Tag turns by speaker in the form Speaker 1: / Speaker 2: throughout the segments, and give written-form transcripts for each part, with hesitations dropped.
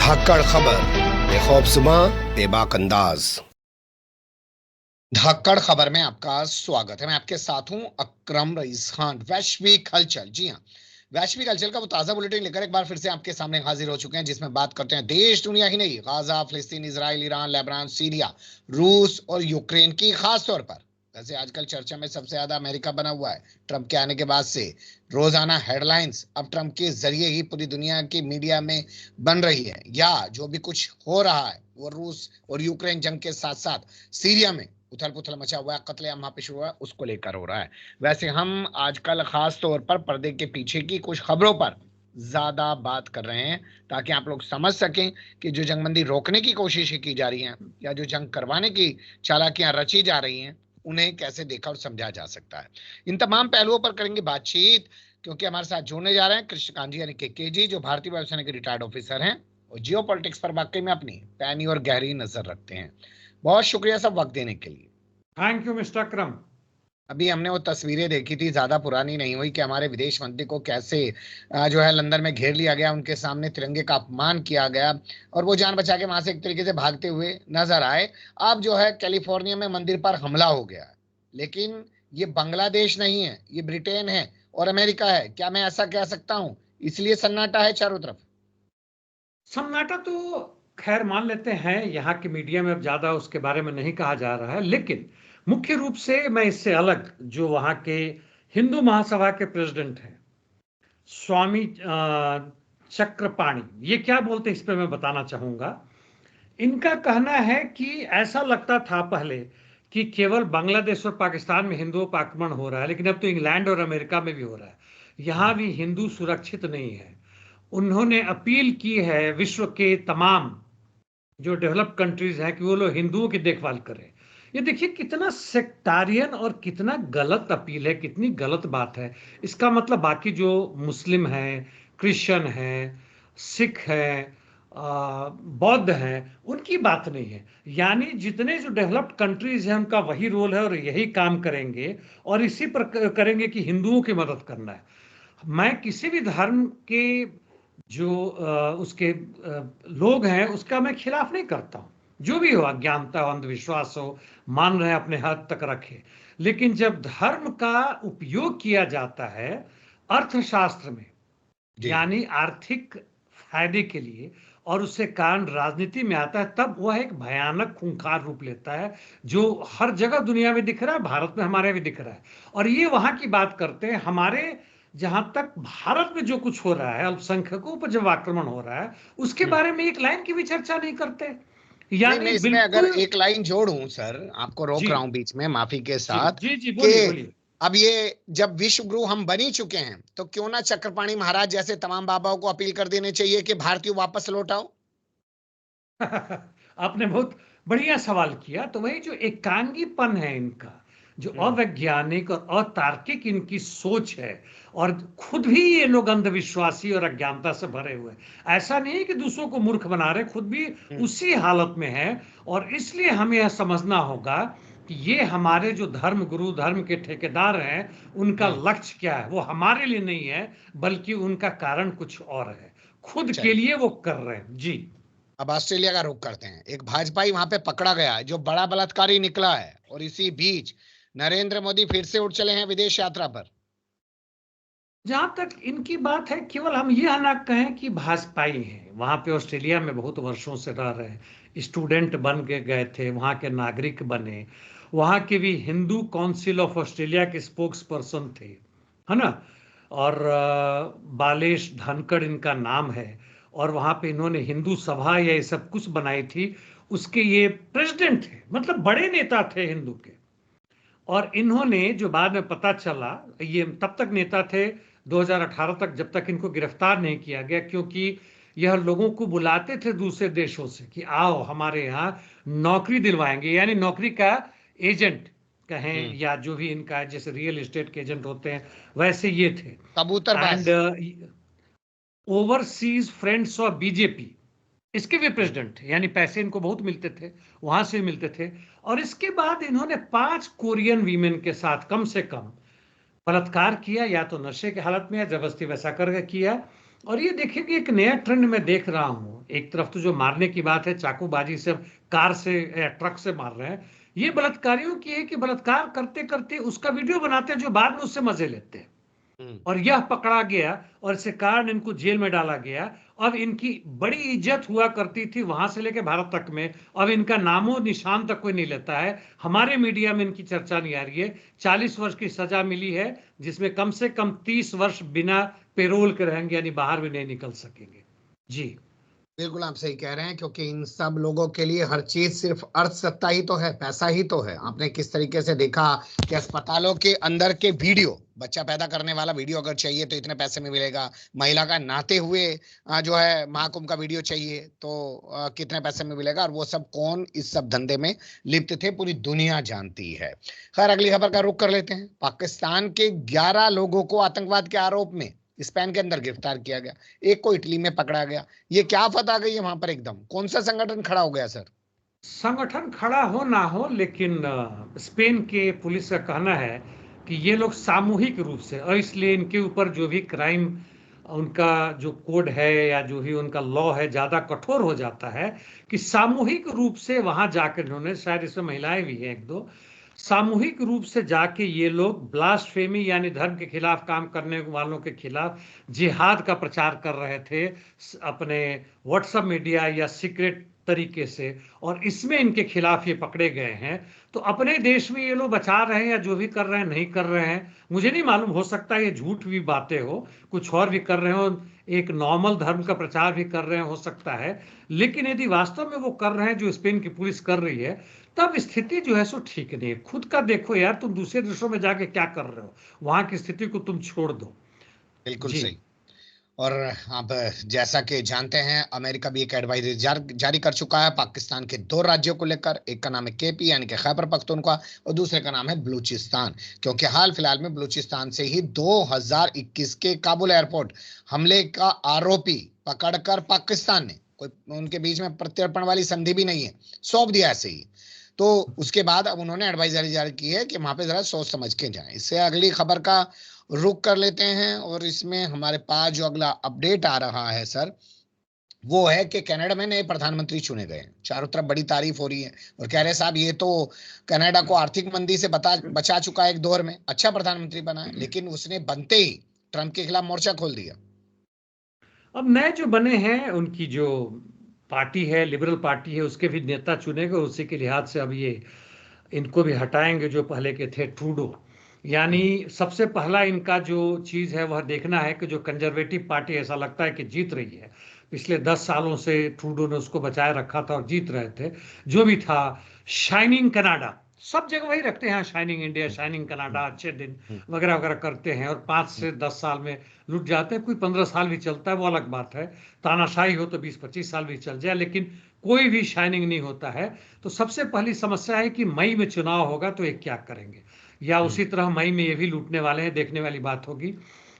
Speaker 1: धाकड़ खबर, बेखौफजुमा बेबाक अंदाज। धाकड़ खबर में आपका स्वागत है। मैं आपके साथ हूं अकरम रईस खान। वैश्विक हलचल, जी हां, वैश्विक हलचल का वो ताजा बुलेटिन लेकर एक बार फिर से आपके सामने हाजिर हो चुके हैं, जिसमें बात करते हैं देश दुनिया ही नहीं, गाजा, फिलिस्तीन, इजराइल, ईरान, लेबनान, सीरिया, रूस और यूक्रेन की। खास तौर पर वैसे आजकल चर्चा में सबसे ज्यादा अमेरिका बना हुआ है ट्रंप के आने के बाद से। रोजाना हेडलाइंस अब ट्रंप के जरिए ही पूरी दुनिया की मीडिया में बन रही है, या जो भी कुछ हो रहा है वो रूस और यूक्रेन जंग के साथ साथ सीरिया में उथल पुथल मचा हुआ है, कत्लेआम वहां पे शुरू हुआ है, उसको लेकर हो रहा है। वैसे हम आजकल खास तौर पर पर्दे के पीछे की कुछ खबरों पर ज्यादा बात कर रहे हैं, ताकि आप लोग समझ सकें कि जो जंगबंदी रोकने की कोशिशें की जा रही हैं या जो जंग करवाने की चालाकियां रची जा रही हैं, उन्हें कैसे देखा और समझा जा सकता है। इन तमाम पहलुओं पर करेंगे बातचीत, क्योंकि हमारे साथ जुड़ने जा रहे हैं कृष्णकांत जी यानी के जी, जो भारतीय वायुसेना के रिटायर्ड ऑफिसर हैं और जियो पॉलिटिक्स पर वाकई में अपनी पैनी और गहरी नजर रखते हैं। बहुत शुक्रिया सब वक्त देने के लिए।
Speaker 2: थैंक यू मिस्टर अकरम।
Speaker 1: अभी हमने वो तस्वीरें देखी थी, ज्यादा पुरानी नहीं हुई, कि हमारे विदेश मंत्री को कैसे जो है लंदन में घेर लिया गया, उनके सामने तिरंगे का अपमान किया गया और वो जान बचा के वहां से एक तरीके से भागते हुए नजर आए। अब जो है कैलिफोर्निया में मंदिर पर हमला हो गया, लेकिन ये बांग्लादेश नहीं है, ये ब्रिटेन है और अमेरिका है। क्या मैं ऐसा कह सकता हूं? इसलिए सन्नाटा है चारों तरफ।
Speaker 2: सन्नाटा तो खैर मान लेते हैं, यहाँ की मीडिया में अब ज्यादा उसके बारे में नहीं कहा जा रहा है, लेकिन मुख्य रूप से मैं इससे अलग जो वहाँ के हिंदू महासभा के प्रेसिडेंट हैं स्वामी चक्रपाणी, ये क्या बोलते हैं इस पर मैं बताना चाहूंगा। इनका कहना है कि ऐसा लगता था पहले कि केवल बांग्लादेश और पाकिस्तान में हिंदुओं पर आक्रमण हो रहा है, लेकिन अब तो इंग्लैंड और अमेरिका में भी हो रहा है। यहाँ भी हिंदू सुरक्षित नहीं है। उन्होंने अपील की है विश्व के तमाम जो डेवलप्ड कंट्रीज हैं कि वो लोग हिंदुओं की देखभाल करें। ये देखिए कितना सेक्टारियन और कितना गलत अपील है, कितनी गलत बात है। इसका मतलब बाकी जो मुस्लिम हैं, क्रिश्चियन हैं, सिख हैं, बौद्ध हैं, उनकी बात नहीं है। यानी जितने जो डेवलप्ड कंट्रीज हैं उनका वही रोल है और यही काम करेंगे और इसी पर करेंगे कि हिंदुओं की मदद करना है। मैं किसी भी धर्म के जो उसके लोग हैं उसका मैं खिलाफ नहीं करता हूं। जो भी हो, अज्ञानता हो, अंधविश्वास हो, मान रहे अपने हद तक रखे, लेकिन जब धर्म का उपयोग किया जाता है अर्थशास्त्र में, यानी आर्थिक फायदे के लिए, और उससे कारण राजनीति में आता है, तब वह एक भयानक खूंखार रूप लेता है, जो हर जगह दुनिया में दिख रहा है, भारत में हमारे भी दिख रहा है। और ये वहां की बात करते हैं। हमारे जहां तक भारत में जो कुछ हो रहा है, अल्पसंख्यकों पर जब आक्रमण हो रहा है, उसके बारे में एक लाइन की भी चर्चा नहीं करते।
Speaker 1: नहीं, मैं
Speaker 2: यानी
Speaker 1: इसमें अगर
Speaker 2: बिल्कुल।
Speaker 1: एक लाइन जोड़ूं सर, आपको रोक
Speaker 2: जी
Speaker 1: रहा हूं बीच में माफी के
Speaker 2: जी
Speaker 1: साथ,
Speaker 2: जी जी,
Speaker 1: कि
Speaker 2: बोलिए बोलिए।
Speaker 1: अब ये जब विश्व गुरु हम बन ही चुके हैं, तो क्यों ना चक्रपाणी महाराज जैसे तमाम बाबाओं को अपील कर देने चाहिए कि भारतीय वापस लौटाओ।
Speaker 2: आपने बहुत बढ़िया सवाल किया। तो वही जो एकांगीपन है इनका, जो अवैज्ञानिक और अतार्किक इनकी सोच है, और खुद भी ये लोग अंधविश्वासी और अज्ञानता से भरे हुए हैं। ऐसा नहीं है कि दूसरों को मूर्ख बना रहे, खुद भी उसी हालत में है। और इसलिए हमें यह समझना होगा कि ये हमारे जो धर्म गुरु, धर्म के ठेकेदार हैं, उनका लक्ष्य क्या है। वो हमारे लिए नहीं है, बल्कि उनका कारण कुछ और है, खुद के
Speaker 1: चलिए,
Speaker 2: लिए वो कर रहे हैं। जी
Speaker 1: अब ऑस्ट्रेलिया का रुख करते हैं। एक भाजपाई वहां पे पकड़ा गया है जो बड़ा बलात्कारी निकला है, और इसी बीच नरेंद्र मोदी फिर से उठ चले हैं विदेश यात्रा पर।
Speaker 2: जहां तक इनकी बात है, केवल हम यह ना कहें कि भाजपाई हैं, वहां पे ऑस्ट्रेलिया में बहुत वर्षों से रह रहे हैं, स्टूडेंट बन के गए थे, वहां के नागरिक बने, वहां के भी हिंदू काउंसिल ऑफ ऑस्ट्रेलिया के स्पोक्स पर्सन थे, है ना। और बालेश धनखड़ इनका नाम है, और वहां पे इन्होंने हिंदू सभा या ये सब कुछ बनाई थी, उसके ये प्रेसिडेंट थे, मतलब बड़े नेता थे हिंदू के। और इन्होंने जो बाद में पता चला, ये तब तक नेता थे 2018 तक, जब तक इनको गिरफ्तार नहीं किया गया, क्योंकि यह लोगों को बुलाते थे दूसरे देशों से कि आओ हमारे यहाँ नौकरी दिलवाएंगे, यानी नौकरी का एजेंट कहें या जो भी इनका है, जैसे रियल एस्टेट के एजेंट होते हैं, वैसे ये थे।
Speaker 1: कबूतरबाज।
Speaker 2: And overseas friends of BJP, इसके भी प्रेसिडेंट थे, यानी पैसे इनको बहुत मिलते थे, वहां से मिलते थे। और इसके बाद इन्होंने 5 कोरियन वीमेन के साथ कम से कम बलात्कार किया, या तो नशे की हालत में या जबरदस्ती वैसा करके किया। और ये देखिए कि एक नया ट्रेंड मैं देख रहा हूँ। एक तरफ तो जो मारने की बात है, चाकूबाजी से, कार से या ट्रक से मार रहे हैं, ये बलात्कारियों की है कि बलात्कार करते करते उसका वीडियो बनाते हैं जो बाद में उससे मजे लेते हैं। और यह पकड़ा गया और इसके कारण इनको जेल में डाला गया। अब इनकी बड़ी इज्जत हुआ करती थी वहां से लेकर भारत तक में, अब इनका नामो निशान तक कोई नहीं लेता है। हमारे मीडिया में इनकी चर्चा नहीं आ रही है। 40 वर्ष की सजा मिली है, जिसमें कम से कम 30 वर्ष बिना पेरोल के रहेंगे, यानी बाहर भी नहीं निकल सकेंगे। जी
Speaker 1: बिल्कुल आप सही कह रहे हैं, क्योंकि इन सब लोगों के लिए हर चीज सिर्फ अर्थ सत्ता ही तो है, पैसा ही तो है। आपने किस तरीके से देखा कि अस्पतालों के अंदर के वीडियो, बच्चा पैदा करने वाला वीडियो अगर चाहिए तो इतने पैसे में मिलेगा, महिला का नहाते हुए जो है महाकुंभ का वीडियो चाहिए तो कितने पैसे में मिलेगा, और वो सब कौन इस सब धंधे में लिप्त थे पूरी दुनिया जानती है। खैर, अगली खबर का रुख कर लेते हैं। पाकिस्तान के 11 लोगों को आतंकवाद के आरोप में स्पेन के अंदर गिरफ्तार किया गया, एक को इटली में पकड़ा गया। ये क्या फतह गई है वहां पर एकदम, कौन सा संगठन खड़ा हो गया सर?
Speaker 2: संगठन खड़ा हो ना हो, लेकिन स्पेन के पुलिस का कहना है कि ये लोग सामूहिक रूप से, और इसलिए इनके ऊपर जो भी क्राइम, उनका जो कोड है या जो भी उनका लॉ है ज़्यादा कठोर हो जाता है। कि सामूहिक रूप से वहां जाकर इन्होंने, शायद इसमें महिलाएं भी हैं एक दो, सामूहिक रूप से जाके ये लोग ब्लास्फेमी यानी धर्म के खिलाफ काम करने वालों के खिलाफ जिहाद का प्रचार कर रहे थे अपने व्हाट्सएप मीडिया या सीक्रेट तरीके से। और इसमें इनके खिलाफ ये पकड़े गए हैं। तो अपने देश में ये लोग बचा रहे हैं या जो भी कर रहे हैं, नहीं कर रहे हैं मुझे नहीं मालूम, हो सकता है ये झूठ भी बातें हो, कुछ और भी कर रहे हो, एक नॉर्मल धर्म का प्रचार भी कर रहे हैं, हो सकता है। लेकिन यदि वास्तव में वो कर रहे हैं जो स्पेन की पुलिस कर रही है, तब स्थिति जो है सो ठीक नहीं है। खुद का देखो यार, तुम दूसरे देशों में जाके क्या कर रहे हो, वहां की स्थिति को तुम छोड़ दो।
Speaker 1: बिल्कुल
Speaker 2: जी
Speaker 1: सही। और आप जैसा कि जानते हैं, अमेरिका भी एक एडवाइजरी जारी कर चुका है पाकिस्तान के 2 राज्यों को लेकर। एक का नाम है केपी यानी कि खैबर पख्तूनख्वा, और दूसरे का नाम है बलूचिस्तान, क्योंकि हाल फिलहाल में बलूचिस्तान से ही 2021 के काबुल एयरपोर्ट हमले का आरोपी पकड़कर पाकिस्तान ने, कोई उनके बीच में प्रत्यर्पण वाली संधि भी नहीं है, सौंप दिया ऐसे ही। तो उसके बाद अब उन्होंने एडवाइजरी जारी की है कि वहां पे जरा सोच समझ के जाएं। इससे अगली खबर का रुक कर लेते हैं, और इसमें हमारे पास जो अगला अपडेट आ रहा है सर, वो है कि कनाडा में नए प्रधानमंत्री चुने गए हैं। चारों तरफ बड़ी तारीफ हो रही है और कह रहे साहब ये तो कनाडा को आर्थिक मंदी से बचा चुका है, एक दौर में अच्छा प्रधानमंत्री बना है, लेकिन उसने बनते ही ट्रंप के खिलाफ मोर्चा खोल दिया।
Speaker 2: अब नए जो बने हैं, उनकी जो पार्टी है, लिबरल पार्टी है, उसके भी नेता चुनेंगे, उसी के लिहाज से अब ये इनको भी हटाएंगे जो पहले के थे, ट्रूडो। यानी सबसे पहला इनका जो चीज है वह देखना है कि जो कंजर्वेटिव पार्टी, ऐसा लगता है कि जीत रही है, पिछले 10 सालों से ट्रूडो ने उसको बचाए रखा था और जीत रहे थे, जो भी था। शाइनिंग कनाडा, सब जगह वही रखते हैं, शाइनिंग इंडिया, शाइनिंग कनाडा, अच्छे दिन वगैरह वगैरह करते हैं, और 5 से 10 साल में लुट जाते हैं। कोई 15 साल भी चलता है, वो अलग बात है। तानाशाही हो तो 20-25 साल भी चल जाए, लेकिन कोई भी शाइनिंग नहीं होता है। तो सबसे पहली समस्या है कि मई में चुनाव होगा तो ये क्या करेंगे, या उसी तरह मई में ये भी लूटने वाले हैं, देखने वाली बात होगी।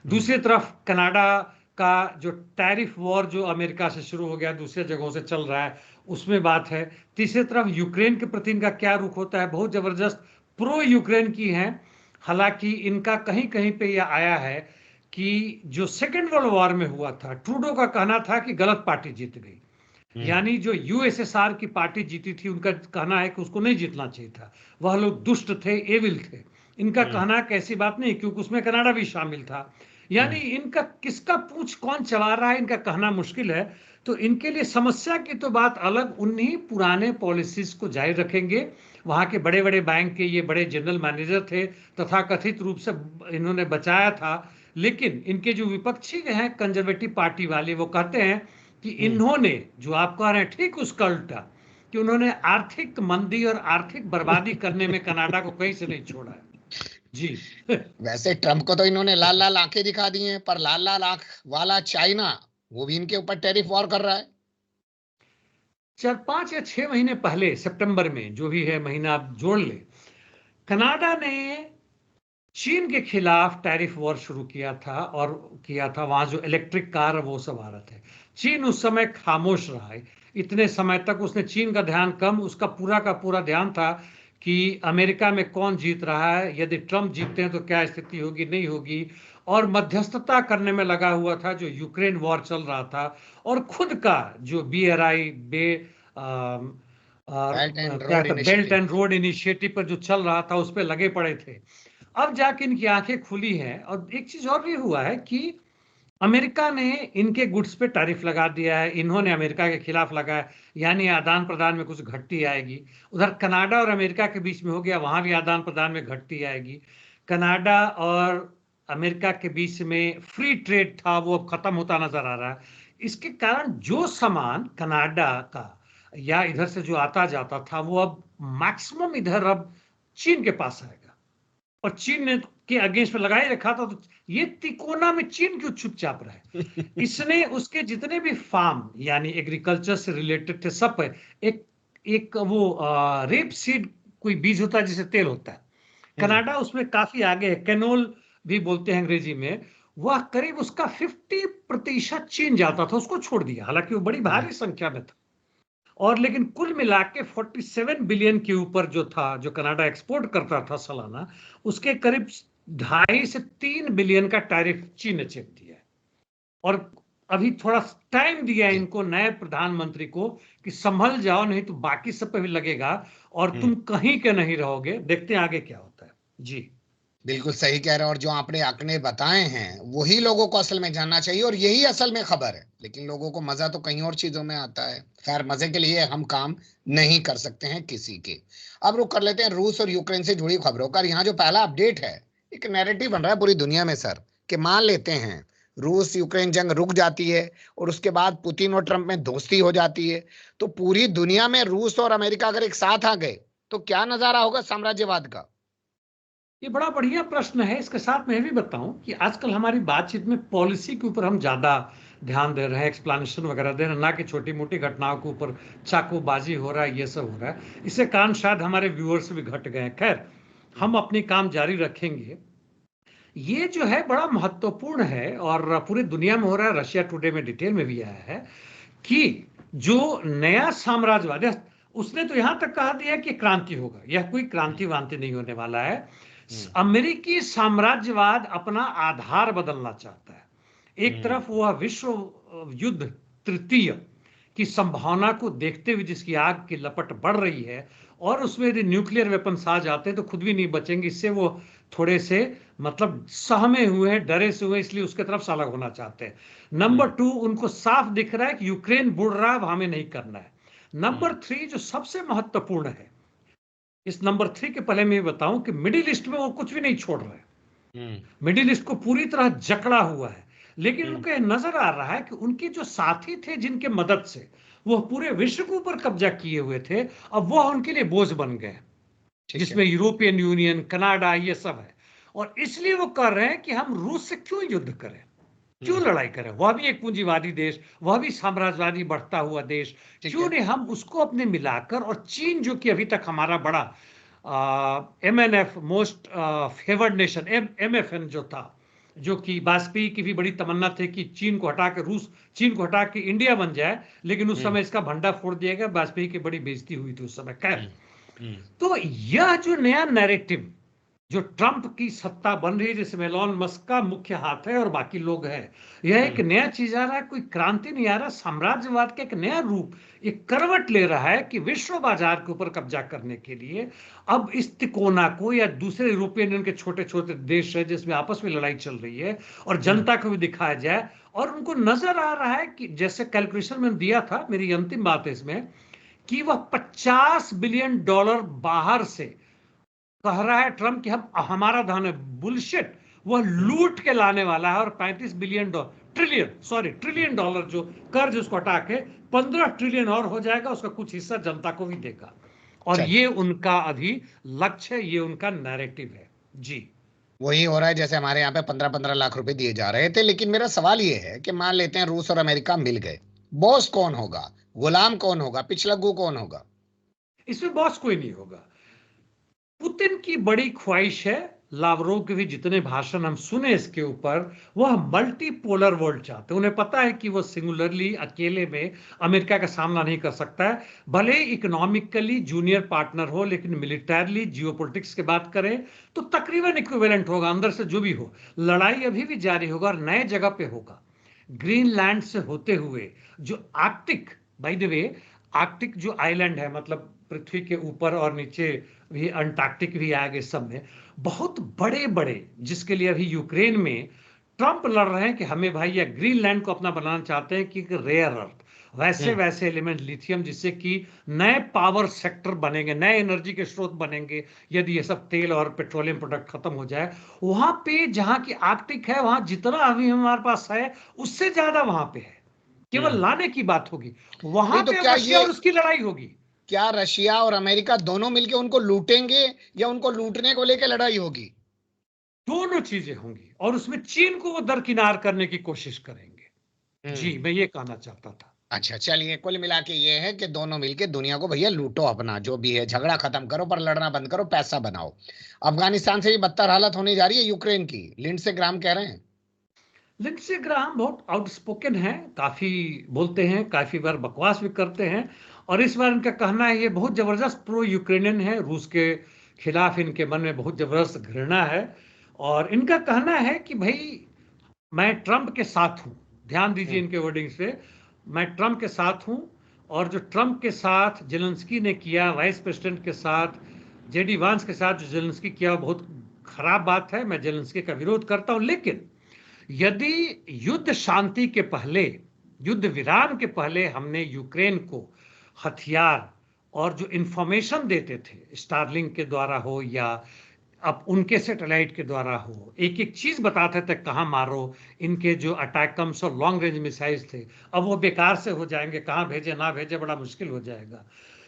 Speaker 2: दूसरी तरफ कनाडा का जो टैरिफ वॉर जो अमेरिका से शुरू हो गया, दूसरे जगहों से चल रहा है, उसमें बात है। तीसरी तरफ यूक्रेन के प्रति इनका क्या रुख होता है, बहुत जबरदस्त प्रो यूक्रेन की है। हालांकि इनका कहीं कहीं पे यह आया है कि जो सेकेंड वर्ल्ड वॉर में हुआ था, ट्रूडो का कहना था कि गलत पार्टी जीत गई, यानी जो यूएसएसआर की पार्टी जीती थी, उनका कहना है कि उसको नहीं जीतना चाहिए था, वह लोग दुष्ट थे, एविल थे। इनका कहना है कि ऐसी बात नहीं, क्योंकि उसमें कनाडा भी शामिल था। यानी इनका किसका पूंछ कौन चला रहा है, इनका कहना मुश्किल है। तो इनके लिए समस्या की तो बात अलग, उन्हीं पुराने पॉलिसीज को जारी रखेंगे। वहां के बड़े बड़े बैंक के ये बड़े जनरल मैनेजर थे, तथा कथित रूप से इन्होंने बचाया था। लेकिन इनके जो विपक्षी हैं कंजर्वेटिव पार्टी वाले, वो कहते हैं कि इन्होंने, जो आप कह रहे हैं ठीक उसका उल्टा, कि उन्होंने आर्थिक मंदी और आर्थिक बर्बादी करने में कनाडा को कहीं से नहीं छोड़ा है। जी
Speaker 1: वैसे ट्रंप को तो इन्होंने लाल लाल आंखें दिखा दी हैं, पर लाल लाल आंख वाला चाइना, वो भी इनके ऊपर टैरिफ वॉर कर रहा है।
Speaker 2: 4-5 या 6 महीने पहले, सितंबर में, जो भी है महीना आप जोड़ ले, कनाडा ने चीन के खिलाफ टैरिफ वॉर शुरू किया था, और किया था वहां जो इलेक्ट्रिक कार वो सब आ रहे थे। चीन उस समय खामोश रहा है, इतने समय तक उसने, चीन का ध्यान कम, उसका पूरा का पूरा ध्यान था कि अमेरिका में कौन जीत रहा है, यदि ट्रम्प जीतते हैं तो क्या स्थिति होगी, नहीं होगी, और मध्यस्थता करने में लगा हुआ था जो यूक्रेन वॉर चल रहा था, और खुद का जो BRI
Speaker 1: बेल्ट एंड
Speaker 2: क्या
Speaker 1: रोड
Speaker 2: था, belt
Speaker 1: initiative.
Speaker 2: And road initiative पर जो चल रहा था उस पर लगे पड़े थे। अब जाके इनकी आंखें खुली हैं। और एक चीज और भी हुआ है कि अमेरिका ने इनके गुड्स पे टैरिफ लगा दिया है, इन्होंने अमेरिका के खिलाफ लगाया, यानी आदान प्रदान में कुछ घटती आएगी। उधर कनाडा और अमेरिका के बीच में हो गया, वहां भी आदान प्रदान में घटती आएगी। कनाडा और अमेरिका के बीच में फ्री ट्रेड था, वो अब खत्म होता नजर आ रहा है। इसके कारण जो सामान कनाडा का या इधर से जो आता जाता था वो अब मैक्सिमम इधर अब चीन के पास आएगा। और चीन ने के अगेंस्ट में लगा ही रखा था, तो ये तिकोना में चीन क्यों चुपचाप रहे? इसने उसके जितने भी फार्म यानी एग्रीकल्चर से रिलेटेड थे सब पे एक एक वो रेप सीड कोई बीज होता है जिसे तेल होता है, कनाडा उसमें काफी आगे है, कैनोल भी बोलते हैं अंग्रेजी में। वह करीब उसका 50% चीन जाता था, उसको छोड़ दिया, हालांकि वो बड़ी भारी संख्या में था। और लेकिन कुल मिला के 47 बिलियन के ऊपर जो था, जो कनाडा एक्सपोर्ट करता था सालाना, उसके करीब 2.5 से 3 बिलियन का टैरिफ चीन ने चेक दिया है। और अभी थोड़ा टाइम दिया है इनको, नए प्रधानमंत्री को, कि संभल जाओ, नहीं तो बाकी सब पे भी लगेगा और तुम कहीं के नहीं रहोगे। देखते हैं आगे क्या होता है। जी
Speaker 1: बिल्कुल सही कह रहे हैं। और जो आपने आंकड़े बताए हैं वही लोगों को असल में जानना चाहिए, और यही असल में खबर है। लेकिन लोगों को मजा तो कहीं और चीजों में आता है। खैर, मजे के लिए हम काम नहीं कर सकते हैं किसी के। अब रुक कर लेते हैं रूस और यूक्रेन से जुड़ी खबरों का। यहाँ जो पहला अपडेट है, एक नैरेटिव बन रहा है पूरी दुनिया में सर, कि मान लेते हैं रूस यूक्रेन जंग रुक जाती है और उसके बाद पुतिन और ट्रंप में दोस्ती हो जाती है, तो पूरी दुनिया में रूस और अमेरिका अगर एक साथ आ गए तो क्या नजारा होगा साम्राज्यवाद का?
Speaker 2: ये बड़ा बढ़िया प्रश्न है। इसके साथ मैं भी बताऊं कि आजकल हमारी बातचीत में पॉलिसी के ऊपर हम ज्यादा ध्यान दे रहे हैं, एक्सप्लेनेशन वगैरह दे रहे हैं, ना कि छोटी मोटी घटनाओं के ऊपर चाकूबाजी हो रहा है, ये सब हो रहा है। इससे कारण शायद हमारे व्यूअर्स भी घट गए हैं। खैर, हम अपनी काम जारी रखेंगे। ये जो है बड़ा महत्वपूर्ण है और पूरी दुनिया में हो रहा है। रशिया टुडे में डिटेल में भी आया है कि जो नया साम्राज्यवाद है, उसने तो यहां तक कहा दिया कि क्रांति होगा। यह कोई क्रांति वांति नहीं होने वाला है। अमेरिकी साम्राज्यवाद अपना आधार बदलना चाहता है। एक तरफ वह विश्व युद्ध तृतीय की संभावना को देखते हुए, जिसकी आग की लपट बढ़ रही है, और उसमें यदि न्यूक्लियर वेपन्स आ जाते हैं तो खुद भी नहीं बचेंगे। इससे वो थोड़े से मतलब सहमे हुए हैं, डरे से हुए, इसलिए उसके तरफ से अलग होना चाहते हैं। नंबर 2, उनको साफ दिख रहा है कि यूक्रेन बुड़ रहा है, अब हमें नहीं करना है। नंबर 3 जो सबसे महत्वपूर्ण है, इस नंबर 3 के पहले मैं बताऊं कि मिडिल ईस्ट में वो कुछ भी नहीं छोड़ रहे। मिडिल ईस्ट को पूरी तरह जकड़ा हुआ है। लेकिन उनको यह नजर आ रहा है कि उनके जो साथी थे, जिनके मदद से वो पूरे विश्व के ऊपर कब्जा किए हुए थे, अब वह उनके लिए बोझ बन गए, जिसमें यूरोपियन यूनियन, कनाडा, ये सब है। और इसलिए वो कर रहे हैं कि हम रूस से क्यों युद्ध करें, क्यों लड़ाई करें? वह भी एक पूंजीवादी देश, वह भी साम्राज्यवादी बढ़ता हुआ देश, क्यों नहीं हम उसको अपने मिलाकर। और चीन जो कि अभी तक हमारा बड़ा MNF, most favoured nation, MFN जो था, जो कि वाजपेयी की भी बड़ी तमन्ना थी कि चीन को हटा के रूस, चीन को हटा के इंडिया बन जाए, लेकिन उस समय इसका भंडा फोड़ दिया गया। वाजपेयी की बड़ी बेइज्जती हुई थी उस समय। खैर, तो यह जो नया नैरेटिव जो ट्रंप की सत्ता बन रही है, जिसमें एलोन मस्क का मुख्य हाथ है और बाकी लोग हैं, यह एक नया चीज आ रहा है। कोई क्रांति नहीं आ रहा, साम्राज्यवाद का एक नया रूप, एक करवट ले रहा है कि विश्व बाजार के ऊपर कब्जा करने के लिए अब इस तिकोना को, या दूसरे यूरोपियन यूनियन के छोटे छोटे देश है जिसमें आपस में लड़ाई चल रही है, और जनता को भी दिखाया जाए। और उनको नजर आ रहा है कि जैसे कैलकुलेशन मैंने दिया था, मेरी अंतिम बात है इसमें, कि वह $50 बिलियन बाहर से कह रहा है ट्रंप कि हम, हमारा धन है, बुलशिट, वह लूट के लाने वाला है। और ट्रिलियन डॉलर जो कर्ज उसको हटा के 15 ट्रिलियन और हो जाएगा, उसका कुछ हिस्सा जनता को भी देगा। और ये उनका अभी लक्ष्य है, ये उनका नैरेटिव है। जी
Speaker 1: वही हो रहा है जैसे हमारे यहाँ पे 15-15 लाख रुपए दिए जा रहे थे। लेकिन मेरा सवाल ये है कि मान लेते हैं रूस और अमेरिका मिल गए, बॉस कौन होगा, गुलाम कौन होगा, पिछलग्गू कौन होगा?
Speaker 2: इसमें बॉस कोई नहीं होगा। पुतिन की बड़ी ख्वाहिश है लावरोव के भी जितने भाषण हम सुने इसके ऊपर, वह मल्टीपोलर वर्ल्ड चाहते हैं। उन्हें पता है कि वो सिंगुलरली अकेले में अमेरिका का सामना नहीं कर सकता है, भले इकोनॉमिकली जूनियर पार्टनर हो, लेकिन मिलिटरली जियोपॉलिटिक्स की बात करें तो तकरीबन इक्विवेलेंट होगा। अंदर से जो भी हो, लड़ाई अभी भी जारी होगा और नए जगह पे होगा। ग्रीनलैंड से होते हुए जो Arctic, by the way Arctic जो आइलैंड है, मतलब पृथ्वी के ऊपर और नीचे भी, अंटार्कटिक भी आ गए, सब में बहुत बड़े बड़े, जिसके लिए अभी यूक्रेन में ट्रंप लड़ रहे हैं कि हमें भाई, या ग्रीनलैंड को अपना बनाना चाहते हैं कि रेयर अर्थ, वैसे वैसे एलिमेंट लिथियम, जिससे कि नए पावर सेक्टर बनेंगे, नए एनर्जी के स्रोत बनेंगे यदि ये सब तेल और पेट्रोलियम प्रोडक्ट खत्म हो जाए। वहां पे जहां की आर्कटिक है, वहां जितना अभी हमारे पास है उससे ज्यादा वहां पे है, केवल लाने की बात होगी। वहां
Speaker 1: नहीं तो
Speaker 2: पे अब
Speaker 1: क्या
Speaker 2: रशिया
Speaker 1: ये,
Speaker 2: और उसकी लड़ाई होगी।
Speaker 1: क्या रशिया और अमेरिका दोनों मिलके उनको लूटेंगे या उनको लूटने को लेकर लड़ाई होगी?
Speaker 2: दोनों चीजें होंगी, और उसमें चीन को वो दरकिनार करने की कोशिश करेंगे। जी,
Speaker 1: हम्म।
Speaker 2: मैं ये कहना चाहता था।
Speaker 1: अच्छा, चलिए, कुल मिला के ये है कि दोनों मिलके दुनिया को भैया लूटो, अपना जो भी है झगड़ा खत्म करो, पर लड़ना बंद करो, पैसा बनाओ। अफगानिस्तान से भी बदतर हालत होने जा रही है यूक्रेन की, लिंडसे ग्राम कह रहे हैं।
Speaker 2: लिंडसे ग्राहम बहुत आउटस्पोकन है, काफी बोलते हैं, काफी बार बकवास भी करते हैं, और इस बार इनका कहना है ये बहुत जबरदस्त प्रो यूक्रेनियन है। रूस के खिलाफ इनके मन में बहुत जबरदस्त घृणा है, और इनका कहना है कि भाई मैं ट्रंप के साथ हूं। ध्यान दीजिए
Speaker 1: हम्म।
Speaker 2: इनके वर्डिंग्स पे, मैं ट्रंप के साथ हूं, और जो ट्रंप के साथ जेलेंस्की ने किया, वाइस प्रेसिडेंट के साथ, जेडी वांस के साथ जो जेलेंस्की किया, बहुत खराब बात है। मैं जेलेंस्की का विरोध करता हूं, लेकिन यदि युद्ध शांति के पहले, युद्ध विराम के पहले हमने यूक्रेन को हथियार और जो इंफॉर्मेशन देते थे, स्टारलिंक के द्वारा हो या अब उनके सैटेलाइट के द्वारा हो, एक एक चीज बताते थे कहां मारो, इनके जो अटैकम्स और लॉन्ग रेंज मिसाइल्स थे, अब वो बेकार से हो जाएंगे, कहां भेजे ना भेजे बड़ा मुश्किल हो जाएगा।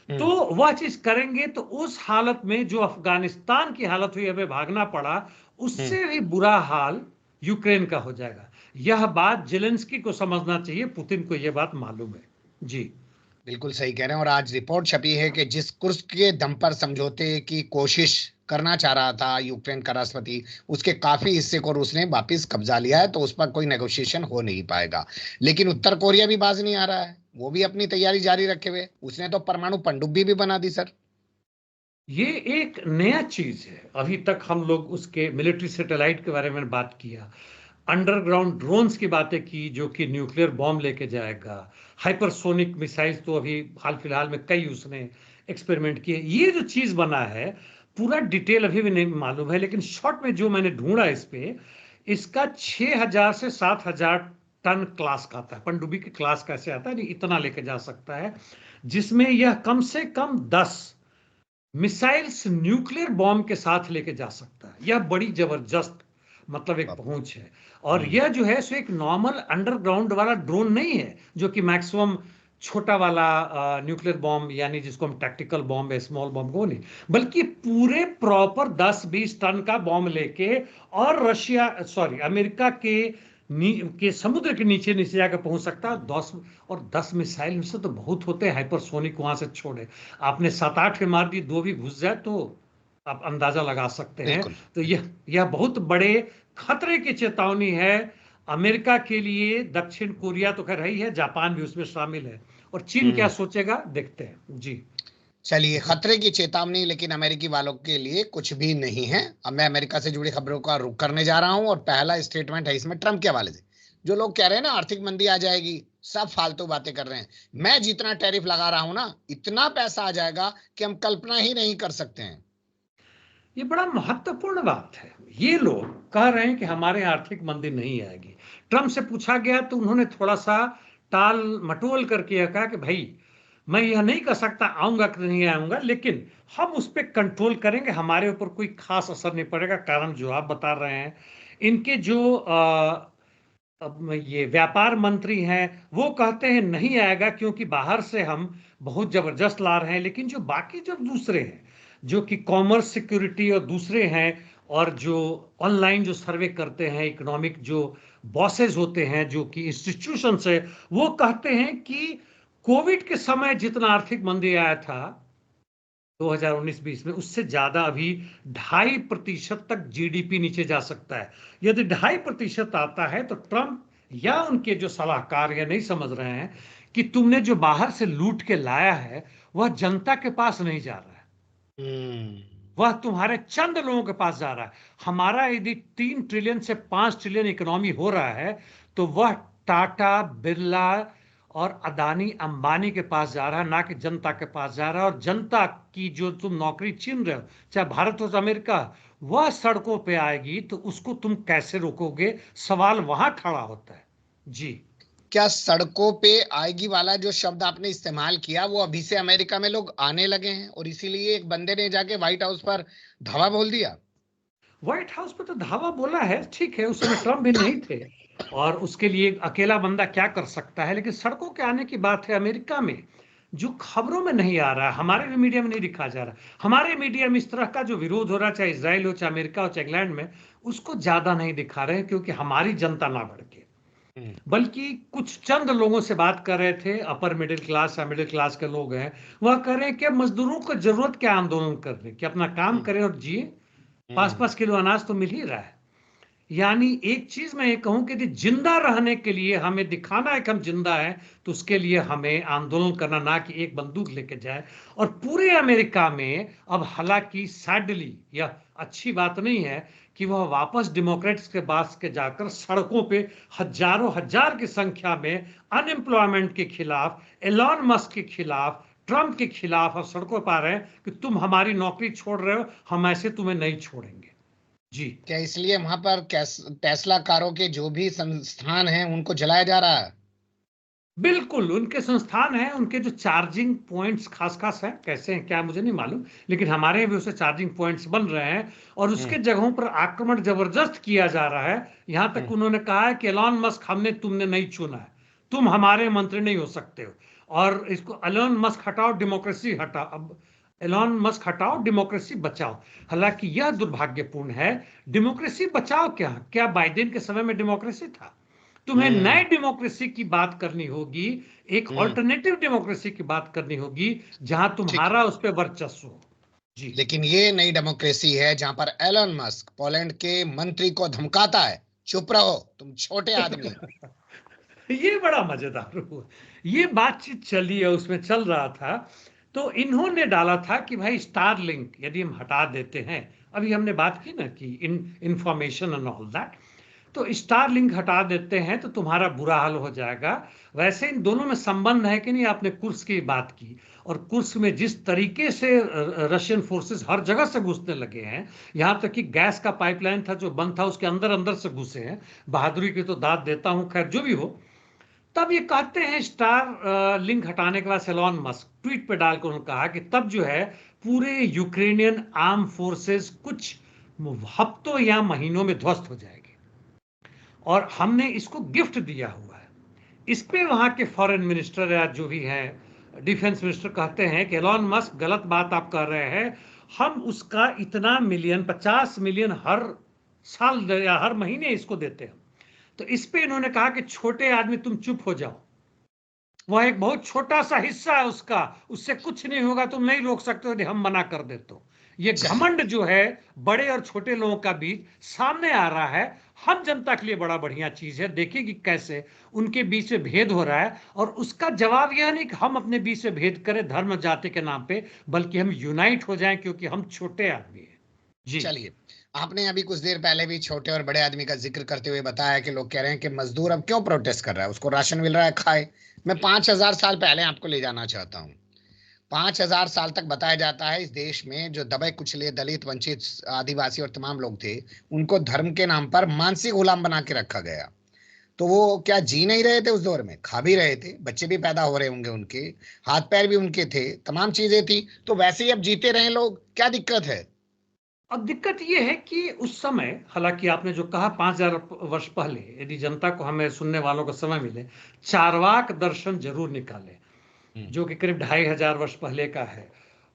Speaker 2: तो
Speaker 1: हम्म।
Speaker 2: वह चीज करेंगे तो उस हालत में जो अफगानिस्तान की हालत हुई, हमें भागना पड़ा,
Speaker 1: हम्म।
Speaker 2: उससे भी बुरा हाल यूक्रेन का हो जाएगा। यह बात जेलेंस्की को समझना चाहिए, पुतिन को यह बात मालूम है। जी।
Speaker 1: बिल्कुल सही कह रहे हैं। और आज रिपोर्ट छपी है कि जिस कुर्स्क के दम पर समझौते की कोशिश करना चाह रहा था यूक्रेन का राष्ट्रपति, उसके काफी हिस्से को रूस ने वापस कब्जा लिया है, तो उस पर कोई नेगोशिएशन हो नहीं पाएगा। लेकिन उत्तर कोरिया भी बाज नहीं आ रहा है, वो भी अपनी तैयारी जारी रखे हुए, उसने तो परमाणु पनडुब्बी भी बना दी सर।
Speaker 2: ये एक नया चीज है, अभी तक हम लोग उसके मिलिट्री सैटेलाइट के बारे में बात किया, अंडरग्राउंड ड्रोन्स की बातें की जो कि न्यूक्लियर बॉम्ब लेके जाएगा, हाइपरसोनिक मिसाइल्स तो अभी हाल फिलहाल में कई उसने एक्सपेरिमेंट किए। ये जो चीज बना है, पूरा डिटेल अभी भी नहीं मालूम है, लेकिन शॉर्ट में जो मैंने ढूंढा इस पे, इसका 6,000 से 7,000 टन क्लास का आता है। पनडुब्बी की क्लास कैसे आता है, नहीं इतना लेके जा सकता है, जिसमें यह कम से कम 10 मिसाइल्स न्यूक्लियर बॉम्ब के साथ लेके जा सकता है। यह बड़ी जबरदस्त, मतलब एक
Speaker 1: बाप रे।
Speaker 2: पहुंच है। और
Speaker 1: हम्म।
Speaker 2: यह जो है सो एक नॉर्मल अंडरग्राउंड वाला ड्रोन नहीं है, जो कि मैक्सिमम छोटा वाला न्यूक्लियर बॉम्ब, यानी जिसको हम टैक्टिकल बॉम्ब या स्मॉल बॉम्ब को नहीं, बल्कि पूरे प्रॉपर 10-20 टन का बॉम्ब लेके, और रशिया, सॉरी, अमेरिका के समुद्र के नीचे नीचे जाकर पहुंच सकता है। 10 मिसाइल में से तो बहुत होते हैं हाइपरसोनिक, वहां से छोड़े आपने 7-8 के मार दिए, 2 भी घुस जाए तो आप अंदाजा लगा सकते हैं।
Speaker 1: बिल्कुल।
Speaker 2: तो यह बहुत बड़े खतरे की चेतावनी है अमेरिका के लिए। दक्षिण कोरिया तो खैर ही है, जापान भी उसमें शामिल है, और चीन क्या
Speaker 1: हम्म।
Speaker 2: सोचेगा देखते हैं। जी।
Speaker 1: चलिए, खतरे की चेतावनी लेकिन अमेरिकी वालों के लिए कुछ भी नहीं है। अब मैं अमेरिका से जुड़ी खबरों का रुख करने जा रहा हूं, और पहला स्टेटमेंट है इसमें ट्रंप के हवाले से। जो लोग कह रहे हैं ना आर्थिक मंदी आ जाएगी, सब फालतू बातें कर रहे हैं। मैं जितना टैरिफ लगा रहा हूं ना, इतना पैसा आ जाएगा कि हम कल्पना ही नहीं कर सकते हैं।
Speaker 2: ये बड़ा महत्वपूर्ण बात है। ये लोग कह रहे हैं कि हमारे आर्थिक मंदी नहीं आएगी। ट्रंप से पूछा गया तो उन्होंने थोड़ा सा टाल मटोल करके कहा कि भाई मैं यह नहीं कर सकता आऊंगा कि नहीं आऊंगा, लेकिन हम उस पर कंट्रोल करेंगे, हमारे ऊपर कोई खास असर नहीं पड़ेगा। कारण जो आप बता रहे हैं, इनके जो अब ये व्यापार मंत्री हैं, वो कहते हैं नहीं आएगा क्योंकि बाहर से हम बहुत जबरदस्त ला रहे हैं। लेकिन जो बाकी जो दूसरे हैं, जो कि कॉमर्स सिक्योरिटी और दूसरे हैं, और जो ऑनलाइन जो सर्वे करते हैं, इकोनॉमिक जो बॉसेस होते हैं, जो कि इंस्टीट्यूशन है, वो कहते हैं कि कोविड के समय जितना आर्थिक मंदी आया था, 2019-20 में, उससे ज्यादा अभी 2.5% तक जीडीपी नीचे जा सकता है। यदि 2.5% आता है तो ट्रंप या उनके जो सलाहकार ये नहीं समझ रहे हैं कि तुमने जो बाहर से लूट के लाया है वह जनता के पास नहीं जा रहा है, वह तुम्हारे चंद लोगों के पास जा रहा है। हमारा यदि 3 ट्रिलियन से 5 ट्रिलियन इकोनॉमी हो रहा है तो वह टाटा, बिरला और अदानी, अंबानी के पास जा रहा है, ना कि जनता के पास जा रहा है। और जनता की जो तुम नौकरी छीन रहे हो, चाहे भारत हो चाहे अमेरिका, वह सड़कों पे आएगी तो उसको तुम कैसे रोकोगे? सवाल वहां खड़ा होता है। जी,
Speaker 1: क्या सड़कों पे आएगी वाला जो शब्द आपने इस्तेमाल किया वो अभी से अमेरिका में लोग आने लगे हैं और इसीलिए एक बंदे ने जाके व्हाइट हाउस पर धावा बोल दिया?
Speaker 2: व्हाइट हाउस पे तो धावा बोला है, ठीक है, उस समय ट्रम्प भी नहीं थे और उसके लिए अकेला बंदा क्या कर सकता है। लेकिन सड़कों के आने की बात है अमेरिका में, जो खबरों में नहीं आ रहा है, हमारे भी मीडिया में नहीं दिखा जा रहा। हमारे मीडिया में इस तरह का जो विरोध हो रहा है, चाहे इसराइल हो, चाहे अमेरिका हो, चाहे इंग्लैंड में, उसको ज्यादा नहीं दिखा रहे हैं, क्योंकि हमारी जनता ना भड़के। बल्कि कुछ चंद लोगों से बात कर रहे थे, अपर मिडिल क्लास या मिडिल क्लास के लोग हैं, वह कह रहे हैं कि मजदूरों को जरूरत क्या आंदोलन करने की, अपना काम करें और जिए। 5-5 किलो अनाज तो मिल ही रहा है। यानी एक चीज मैं ये कहूं कि यदि जिंदा रहने के लिए हमें दिखाना है कि हम जिंदा हैं, तो उसके लिए हमें आंदोलन करना, ना कि एक बंदूक लेके जाए। और पूरे अमेरिका में अब, हालांकि सैडली यह अच्छी बात नहीं है कि वह वापस डेमोक्रेट्स के पास के जाकर सड़कों पे हजारों हजार की संख्या में अनएम्प्लॉयमेंट के खिलाफ, एलॉन मस्क के खिलाफ, ट्रंप के खिलाफ अब सड़कों पर आ रहे हैं कि तुम हमारी नौकरी छोड़ रहे हो, हम ऐसे तुम्हें नहीं छोड़ेंगे। जी,
Speaker 1: क्या इसलिए वहां पर टेस्ला कारों के जो भी संस्थान हैं उनको जलाया जा रहा है?
Speaker 2: बिल्कुल, उनके संस्थान हैं, उनके जो चार्जिंग पॉइंट्स खास खास हैं, कैसे हैं क्या मुझे नहीं मालूम, लेकिन हमारे यहाँ भी उसे चार्जिंग पॉइंट्स बन रहे हैं और उसके जगहों पर आक्रमण जबरदस्त किया जा रहा है। यहां तक उन्होंने कहा है कि एलॉन मस्क हमने तुमने नहीं चुना है, तुम हमारे मंत्री नहीं हो सकते हो, और इसको एलॉन मस्क हटाओ, डेमोक्रेसी हटाओ। अब एलॉन मस्क हटाओ, डेमोक्रेसी बचाओ। हालांकि यह दुर्भाग्यपूर्ण है, डेमोक्रेसी बचाओ क्या, क्या बाइडेन के समय में डेमोक्रेसी था? तुम्हें नए
Speaker 1: हम्म
Speaker 2: डेमोक्रेसी की बात करनी होगी, एक
Speaker 1: हम्म
Speaker 2: ऑल्टरनेटिव डेमोक्रेसी की बात करनी होगी, जहां
Speaker 1: ठीक है।
Speaker 2: तुम्हारा उस पर वर्चस्व हो। जी।
Speaker 1: लेकिन ये नई डेमोक्रेसी है जहां पर एलन मस्क पोलैंड के मंत्री को धमकाता है, चुप रहो तुम छोटे आदमी।
Speaker 2: ये बड़ा मजेदार हुआ, ये बातचीत चली है, उसमें चल रहा था, तो इन्होंने डाला था कि भाई स्टार लिंक यदि हम हटा देते हैं, अभी हमने बात की ना कि इंफॉर्मेशन एंड ऑल दैट, तो स्टार लिंक हटा देते हैं तो तुम्हारा बुरा हाल हो जाएगा। वैसे इन दोनों में संबंध है कि नहीं? आपने कुर्स की बात की, और कुर्स में जिस तरीके से रशियन फोर्सेस हर जगह से घुसने लगे हैं, यहां तक कि गैस का पाइपलाइन था जो बंद था, उसके अंदर अंदर से घुसे हैं। बहादुरी की तो दाद देता हूं, खैर जो भी हो। तब ये कहते हैं स्टार लिंक हटाने के बाद एलॉन मस्क ट्वीट पे डालकर उन्होंने कहा कि तब जो है पूरे यूक्रेनियन आर्म फोर्सेस कुछ हफ्तों या महीनों में ध्वस्त हो जाएगी, और हमने इसको गिफ्ट दिया हुआ है। इस पे वहां के फॉरेन मिनिस्टर या जो भी हैं, डिफेंस मिनिस्टर, कहते हैं कि एलॉन मस्क गलत बात आप कर रहे हैं, हम उसका इतना मिलियन, 50 मिलियन हर साल या हर महीने इसको देते हैं। तो इस पे इन्होंने कहा कि छोटे आदमी तुम चुप हो जाओ, वह एक बहुत छोटा सा हिस्सा है उसका, उससे कुछ नहीं होगा, तुम नहीं रोक सकते हो, हम मना कर देते हो। ये
Speaker 1: चलिए,
Speaker 2: घमंड जो है बड़े और छोटे लोगों का बीच सामने आ रहा है। हम जनता के लिए बड़ा बढ़िया चीज है, देखिए कि कैसे उनके बीच में भेद हो रहा है, और उसका जवाब यह नहीं कि हम अपने बीच में भेद करें धर्म जाति के नाम पे, बल्कि हम यूनाइट हो जाएं, क्योंकि हम छोटे आदमी हैं। जी,
Speaker 1: चलिए। आपने अभी कुछ देर पहले भी छोटे और बड़े आदमी का जिक्र करते हुए बताया कि लोग कह रहे हैं कि मजदूर अब क्यों प्रोटेस्ट कर रहा है, उसको राशन मिल रहा है, खाए। मैं 5,000 साल पहले आपको ले जाना चाहता हूँ। 5,000 साल तक बताया जाता है इस देश में जो दबे कुचले दलित वंचित आदिवासी और तमाम लोग थे, उनको धर्म के नाम पर मानसिक गुलाम बना के रखा गया। तो वो क्या जी नहीं रहे थे? उस दौर में खा भी रहे थे, बच्चे भी पैदा हो रहे होंगे, उनके हाथ पैर भी उनके थे, तमाम चीजें थी, तो वैसे ही अब जीते रहे लोग, क्या दिक्कत है?
Speaker 2: अब दिक्कत यह है कि उस समय, हालांकि आपने जो कहा 5,000 वर्ष पहले, यदि जनता को, हमें सुनने वालों को समय मिले, चारवाक दर्शन जरूर निकाले, जो कि करीब 2,500 वर्ष पहले का है।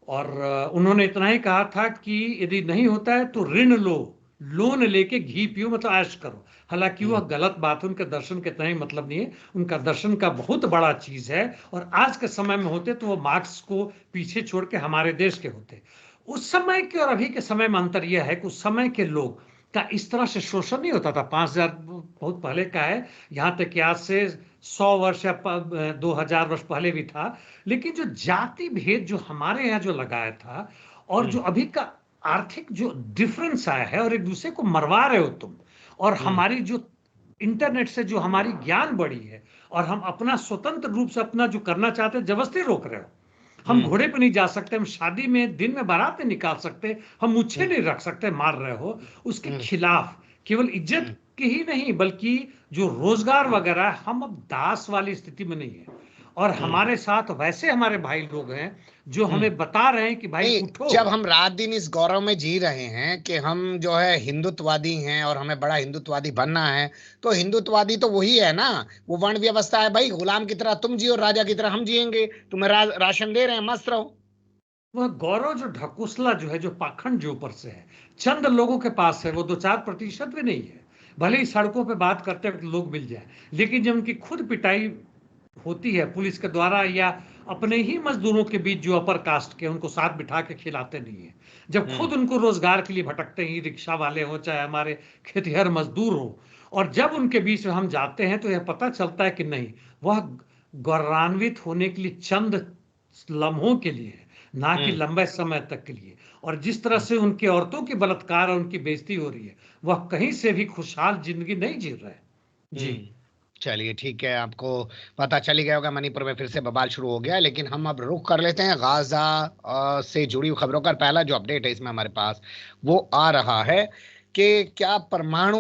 Speaker 2: और उन्होंने इतना ही कहा था कि यदि नहीं होता है तो ऋण लो, लोन लेके घी पियो, मतलब ऐश करो। हालांकि वह गलत बात है, उनके दर्शन के तय मतलब नहीं है, उनका दर्शन का बहुत बड़ा चीज है। और आज के समय में होते तो वो मार्क्स को पीछे छोड़ के हमारे देश के होते। उस समय के और अभी के समय में अंतर यह है कि उस समय के लोग का इस तरह से शोषण नहीं होता था। 5,000 बहुत पहले का है, यहाँ तक कि आज से 100 वर्ष या 2,000 वर्ष पहले भी था। लेकिन जो जाति भेद जो हमारे यहाँ जो लगाया था, और जो अभी का आर्थिक जो डिफरेंस आया है, और एक दूसरे को मरवा रहे हो तुम, और हमारी जो इंटरनेट से जो हमारी ज्ञान बढ़ी है, और हम अपना स्वतंत्र रूप से अपना जो करना चाहते हैं जबरदस्ती रोक रहे हो। हम घोड़े पे नहीं जा सकते, हम शादी में दिन में बारात नहीं निकाल सकते, हम मुच्छे नहीं रख सकते, मार रहे हो। उसके खिलाफ केवल इज्जत की ही नहीं, बल्कि जो रोजगार वगैरह है, हम अब दास वाली स्थिति में नहीं है। और हमारे साथ वैसे हमारे भाई लोग हैं जो हमें बता रहे हैं कि भाई
Speaker 1: नहीं,
Speaker 2: उठो।
Speaker 1: जब हम रात दिन इस गौरव में जी रहे हैं कि हम जो है हिंदुत्ववादी हैं और हमें बड़ा हिंदुत्ववादी बनना है, तो हिंदुत्ववादी तो वही है ना, वो वर्ण व्यवस्था है भाई, गुलाम की तरह तुम जियो, राजा की तरह हम जिएंगे, तुम्हें राशन दे रहे हैं, मस्त रहो।
Speaker 2: वह गौरव जो ढकोसला जो है, जो पाखंड जो ऊपर से है, चंद लोगों के पास है, वो 2-4% भी नहीं है। भले ही सड़कों पे बात करते वक्त लोग मिल जाए, लेकिन जब उनकी खुद पिटाई होती है पुलिस के द्वारा, या अपने ही मजदूरों के बीच जो अपर कास्ट के, उनको साथ बिठा के खिलाते नहीं है, जब खुद उनको रोजगार के लिए भटकते ही, रिक्शा वाले हो चाहे हमारे खेतिहर मजदूर हो, और जब उनके बीच में हम जाते हैं तो यह पता चलता है कि नहीं, वह गौरवान्वित होने के लिए चंद लम्हों के लिए है, ना कि लंबे समय तक के लिए। और जिस तरह से उनकी औरतों की बलात्कार और उनकी बेइज्जती हो रही है, वह कहीं से भी खुशहाल जिंदगी नहीं जी रहे। जी
Speaker 1: चलिए ठीक है, आपको पता चल ही गया होगा मणिपुर में फिर से बवाल शुरू हो गया है। लेकिन हम अब रुख कर लेते हैं गाजा से जुड़ी हुई खबरों का। पहला जो अपडेट है इसमें हमारे पास वो आ रहा है कि क्या परमाणु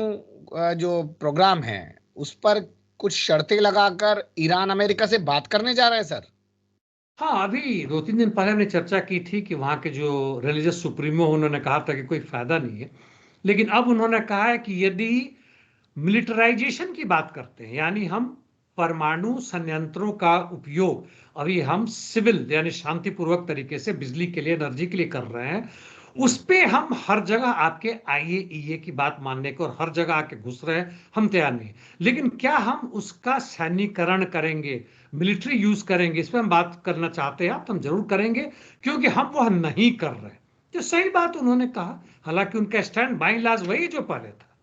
Speaker 1: जो प्रोग्राम है उस पर कुछ शर्तें लगाकर ईरान अमेरिका से बात करने जा रहा है सर।
Speaker 2: हाँ, अभी 2-3 दिन पहले हमने चर्चा की थी कि वहाँ के जो रिलीजियस सुप्रीमो, उन्होंने कहा था कि कोई फायदा नहीं है। लेकिन अब उन्होंने कहा है कि यदि मिलिटराइजेशन की बात करते हैं, यानी हम परमाणु संयंत्रों का उपयोग अभी हम सिविल यानी शांतिपूर्वक तरीके से बिजली के लिए, एनर्जी के लिए कर रहे हैं, उस पे हम हर जगह आपके आईएईए की बात मानने को और हर जगह आके घुस रहे हैं, हम तैयार नहीं। लेकिन क्या हम उसका सैन्यकरण करेंगे, मिलिट्री यूज करेंगे, इस पर हम बात करना चाहते हैं आप, तो हम जरूर करेंगे, क्योंकि हम वह नहीं कर रहे। तो सही बात उन्होंने कहा, हालांकि उनका स्टैंड बाई लाज वही जो पहले था।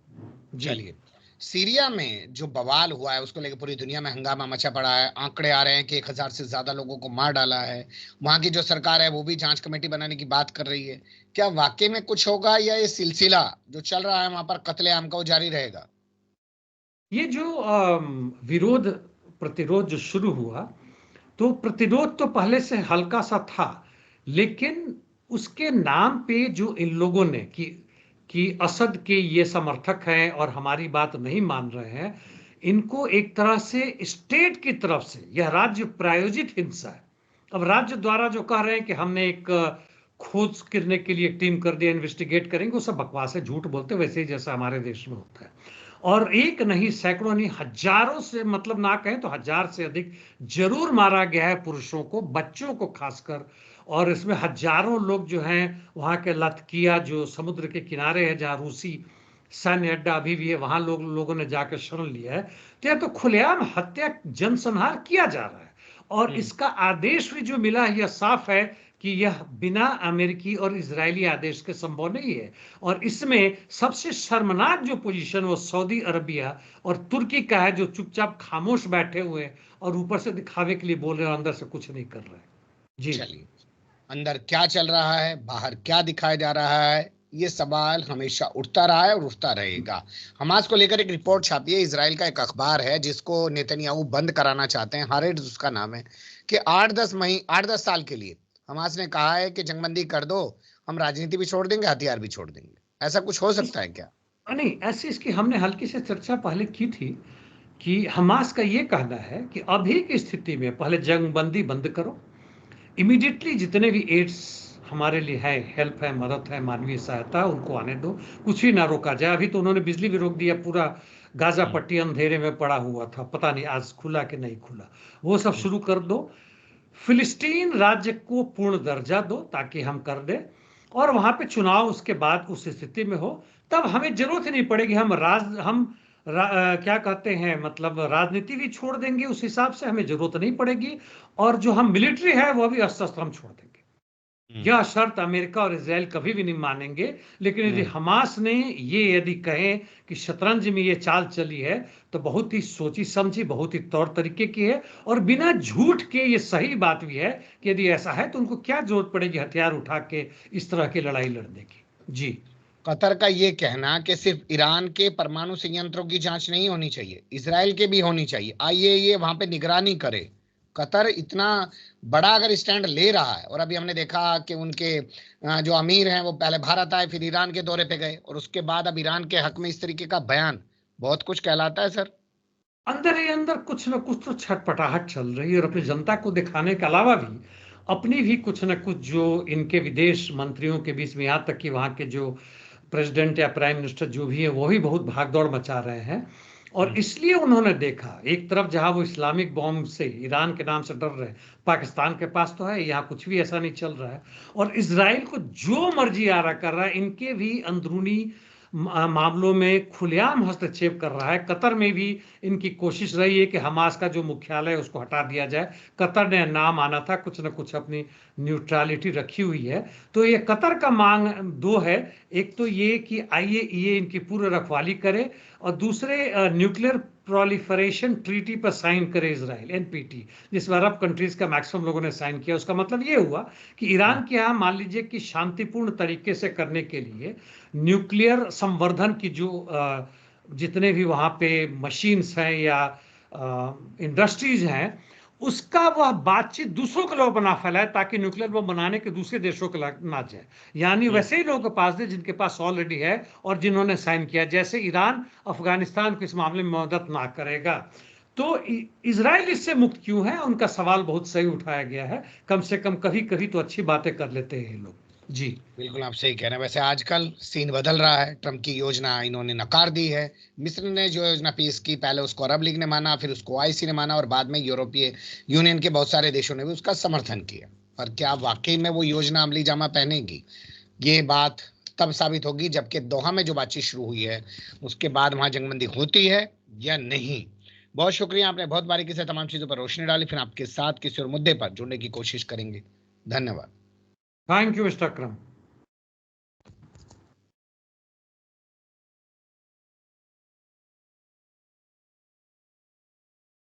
Speaker 2: जी
Speaker 1: चलिए, सीरिया में जो बवाल हुआ है उसको लेकर पूरी दुनिया में हंगामा मचा पड़ा है। आंकड़े आ रहे हैं कि 1,000 से ज्यादा लोगों को मार डाला है। वहां की जो सरकार है वो भी जांच कमेटी बनाने की बात कर रही है। क्या वाकई में कुछ होगा या ये सिलसिला जो चल रहा है वहां पर कत्लेआम का वो जारी रहेगा।
Speaker 2: ये जो विरोध प्रतिरोध जो शुरू हुआ, तो प्रतिरोध तो पहले से हल्का सा था, लेकिन उसके नाम पे जो इन लोगों ने कि असद के ये समर्थक हैं और हमारी बात नहीं मान रहे हैं, इनको एक तरह से स्टेट की तरफ से यह राज्य प्रायोजित हिंसा है। अब राज्य द्वारा जो कह रहे हैं कि हमने एक खोज करने के लिए एक टीम कर दिया, इन्वेस्टिगेट करेंगे, वो सब बकवास है, झूठ बोलते, वैसे ही जैसा हमारे देश में होता है। और एक नहीं, सैकड़ों नहीं, हजारों से, मतलब ना कहें तो 1,000 से अधिक जरूर मारा गया है, पुरुषों को, बच्चों को खासकर। और इसमें हजारों लोग जो हैं, वहां के लतकिया जो समुद्र के किनारे है, जहां रूसी सैन्य अड्डा अभी भी है, वहां लोगों ने जाकर शरण लिया है। तो यह तो खुलेआम हत्या, जनसंहार किया जा रहा है। और इसका आदेश भी जो मिला है, यह साफ है कि यह बिना अमेरिकी और इजरायली आदेश के संभव नहीं है। और इसमें सबसे शर्मनाक जो पोजीशन वो सऊदी अरबिया और तुर्की का है, जो चुपचाप खामोश बैठे हुए और ऊपर से दिखावे के लिए बोल रहे हैं, अंदर से कुछ नहीं कर रहे। जी
Speaker 1: चलिए, अंदर क्या चल रहा है, बाहर क्या दिखाया जा रहा है, ये सवाल हमेशा उठता रहा है और उठता रहेगा। हमास को लेकर एक रिपोर्ट छापी है, इजराइल का एक अखबार है जिसको नेतन्याहू बंद कराना चाहते हैं, हारेड्स उसका नाम है, कि 8-10 साल के लिए हमास ने कहा है कि जंगबंदी कर दो, हम राजनीति भी छोड़ देंगे, हथियार भी छोड़ देंगे। ऐसा कुछ हो सकता है क्या।
Speaker 2: नहीं, ऐसी इसकी हमने हल्की से चर्चा पहले की थी कि हमास का ये कहना है कि अभी की स्थिति में पहले जंगबंदी बंद करो, इमीडिएटली जितने भी एड्स हमारे लिए है, हेल्प है, मदद है, मानवीय सहायता, उनको आने दो, कुछ भी ना रोका जाए। अभी तो उन्होंने बिजली भी रोक दिया, पूरा गाजा पट्टी अंधेरे में पड़ा हुआ था, पता नहीं आज खुला कि नहीं खुला, वो सब शुरू कर दो। फिलिस्तीन राज्य को पूर्ण दर्जा दो ताकि हम कर दे, और वहां पे चुनाव उसके बाद उस स्थिति में हो तब हमें जरूरत ही नहीं पड़ेगी, क्या कहते हैं, मतलब राजनीति भी छोड़ देंगे, उस हिसाब से हमें जरूरत नहीं पड़ेगी। और जो हम मिलिट्री है वो भी अस्त्र शस्त्र हम छोड़ देंगे। यह शर्त अमेरिका और इजराइल कभी भी नहीं मानेंगे। लेकिन यदि हमास ने यदि कहें कि शतरंज में ये चाल चली है, तो बहुत ही सोची समझी, बहुत ही तौर तरीके की है, और बिना झूठ के ये सही बात भी है कि यदि ऐसा है तो उनको क्या जरूरत पड़ेगी हथियार उठा के इस तरह की लड़ाई लड़ने की। जी।
Speaker 1: कतर का ये कहना कि सिर्फ ईरान के परमाणु संयंत्रों की जांच नहीं होनी चाहिए, इसराइल के भी होनी चाहिए, आईएईए वहां पे निगरानी करे। कतर इतना बड़ा अगर स्टैंड ले रहा है, और अभी हमने देखा कि उनके जो अमीर हैं वो पहले भारत आए, फिर ईरान के दौरे पे गए, और उसके बाद अब ईरान के हक में इस तरीके का बयान बहुत कुछ कहलाता है सर।
Speaker 2: अंदर ही अंदर कुछ ना कुछ तो छटपटाहट चल रही है, और अपनी जनता को दिखाने के अलावा भी अपनी भी कुछ ना कुछ, जो इनके विदेश मंत्रियों के बीच में, यहाँ तक कि वहाँ के जो प्रेसिडेंट या प्राइम मिनिस्टर जो भी है वो भी बहुत भागदौड़ मचा रहे हैं। और इसलिए उन्होंने देखा, एक तरफ जहां वो इस्लामिक बॉम्ब से ईरान के नाम से डर रहे, पाकिस्तान के पास तो है, यहाँ कुछ भी ऐसा नहीं चल रहा है, और इसराइल को जो मर्जी आ रहा कर रहा है, इनके भी अंदरूनी मामलों में खुलेआम हस्तक्षेप कर रहा है। कतर में भी इनकी कोशिश रही है कि हमास का जो मुख्यालय है उसको हटा दिया जाए। कतर ने ना माना था, कुछ न कुछ अपनी न्यूट्रलिटी रखी हुई है। तो ये कतर का मांग दो है, एक तो ये कि आईएईए इनकी पूर्ण रखवाली करे, और दूसरे न्यूक्लियर प्रोलिफरेशन ट्रीटी पर साइन करे इसराइल, एनपीटी, जिसमें अरब कंट्रीज का मैक्सिमम लोगों ने साइन किया। उसका मतलब ये हुआ कि ईरान के यहाँ मान लीजिए कि शांतिपूर्ण तरीके से करने के लिए न्यूक्लियर संवर्धन की जो जितने भी वहाँ पे मशीन्स हैं या इंडस्ट्रीज हैं, उसका वह बातचीत दूसरों के लोग बना फैलाए, ताकि न्यूक्लियर बम बनाने के दूसरे देशों के ना जाए। यानी वैसे ही लोगों के पास दे जिनके पास ऑलरेडी है और जिन्होंने साइन किया, जैसे ईरान अफगानिस्तान को इस मामले में मदद ना करेगा। तो इजराइल इससे मुक्त क्यों है, उनका सवाल बहुत सही उठाया गया है। कम से कम कभी कभी तो अच्छी बातें कर लेते हैं ये लोग। जी
Speaker 1: बिल्कुल आप सही कह रहे हैं। वैसे आजकल सीन बदल रहा है, ट्रंप की योजना इन्होंने नकार दी है। मिस्र ने जो योजना पेश की, पहले उसको अरब लीग ने माना, फिर उसको आईसी ने माना, और बाद में यूरोपीय यूनियन के बहुत सारे देशों ने भी उसका समर्थन किया। पर क्या वाकई में वो योजना अमली जामा पहनेगी, ये बात तब साबित होगी जबकि दोहा में जो बातचीत शुरू हुई है उसके बाद वहां जंगबंदी होती है या नहीं। बहुत शुक्रिया, आपने बहुत बारीकी से तमाम चीजों पर रोशनी डाली। फिर आपके साथ किसी और मुद्दे पर जुड़ने की कोशिश करेंगे। धन्यवाद।
Speaker 2: Thank you mister Akram.